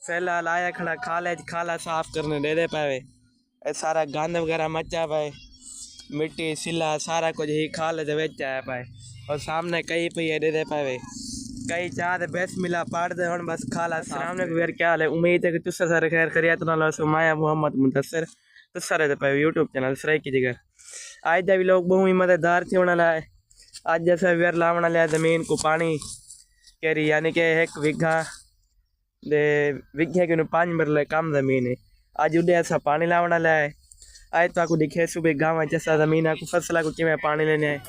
फिलहाल आया खड़ा खाला साफ करने दे दे पावे। ये सारा गंद वगैरह मचा पाए, मिट्टी सिला सारा कुछ ही खाले दे विच आया पाए। और सामने कई पे दे दे पावे, कई चाह बेस मिला पाड़ दे हुन बस खाला सामने को। क्या हाल है? उम्मीद है कि तुस सारे खैर खैरियत नाल हो। माया मोहम्मद मुदस्सिर तुस सारे दे पावे यूट्यूब चैनल सराय की जगह आज दा भी लोग बहुत ही मददगार थे होने लाए। आज जैसे वेर लावना लिया जमीन को पानी केरी, यानी कि एक विघा दे विघे के 5 मरले कम जमीन है। आज उड़े ऐसा पानी लावना लाए। आज तो आपको दिखे सुबह गाँव जैसा जमीन को फसला को कि पानी लेने आए।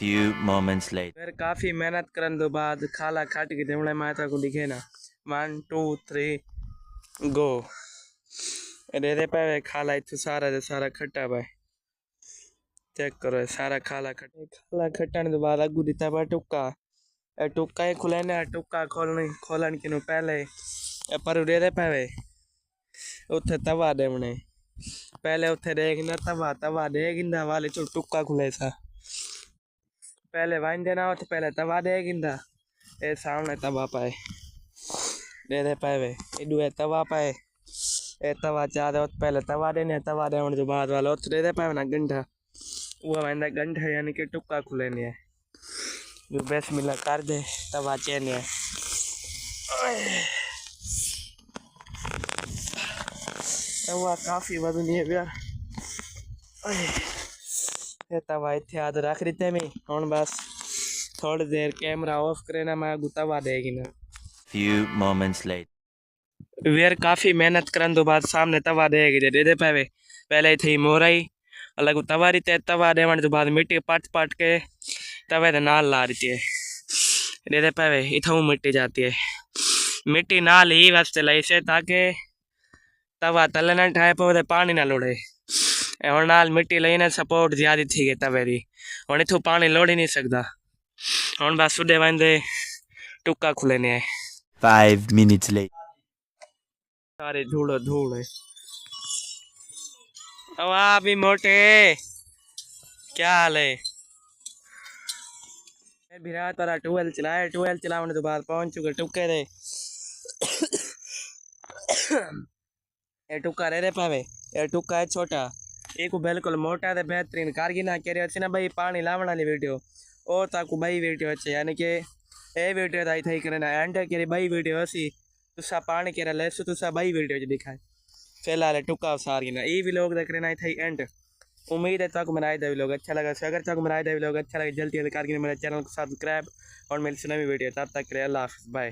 Few moments later. फिर काफ़ी मेहनत करने तो बाद खाला खट के देवड़े माता को दिखे ना 1 2 3 गो दे पे खाला इतने सारा खट्टा पाए। चेक करो सारा खाला खट्टन तो बाद अगू दिता पा टुक्का। टुक्का ही खुलेने टुक्का खोलन के पहले पर दे पावे उत्थे तवा देवने पहले उत्थे देखना तवा देगिंदा वाले चो टुक्का खुले सा पहले वाइन देना हो तो पहले तवा दे गिंदा। ए सामने तवा पाए दे पाए इडू ए तवा पाए ए तवा चाह दे पहले तवा देने तवा दे जो बाद वाला उत दे पाए ना गंठा वो वाइंदा गंठा यानी कि टुक्का खुले नहीं है जो बेस मिला कर दे तवा चेने तवा काफी वजन है यार। तवा इतने याद रख रही थे मैं हूँ बस थोड़ी देर कैमरा ऑफ करे ना मैं तवा देगी ना। Few moments later. वेर काफी मेहनत करने तो बाद सामने तवा देगी दे पावे। पहले थी मोराई अलग तवा रही तवा देवन तो बाद मिट्टी पट के तवे नाल ला रही है दे पावे इथों मिट्टी जाती है। मिट्टी नाल ही वास्ते लाई से ताकि तवा तले ना ठाए पे पानी ना लोड़े। और नाल मिट्टी लेने सपोर्ट ज्यादा थी गई तवे दी हूँ इतों पानी लोड़ ही नहीं सकता। हूँ बस सुडे वाइंदे टुक्का खुले ने 5 minutes later. सारे धूल है। वाह भी मोटे क्या हाल है? भी रात वाला 12 चलाने तो बाद पहुंच चुके टुक्के दे। ये टुक्का रे पावे ये टुक्का है छोटा एक बिल्कुल मोटा ते बेहतरीन कारगी ना कह रहे ना भाई पानी लावण वाली वीडियो और ताकू भाई वीडियो अच्छे यानी कि ए वीडियो दाई थी करना एंड के भाई वीडियो असी तुसा पानी के ले तुसा भाई वीडियो दिखाए फिलहाल टुक्का सारी ना ये भी लोग देख रहे थी एंड। उम्मीद है ताकू मेरा भी लोग अच्छा लगा। अगर ताकू मेरा भी लोग अच्छा लगा जल्दी कारगी मेरे चैनल को सब्सक्राइब और मिलती नवी वीडियो तब तक के लिए अल्लाह हाफिज़ बाय।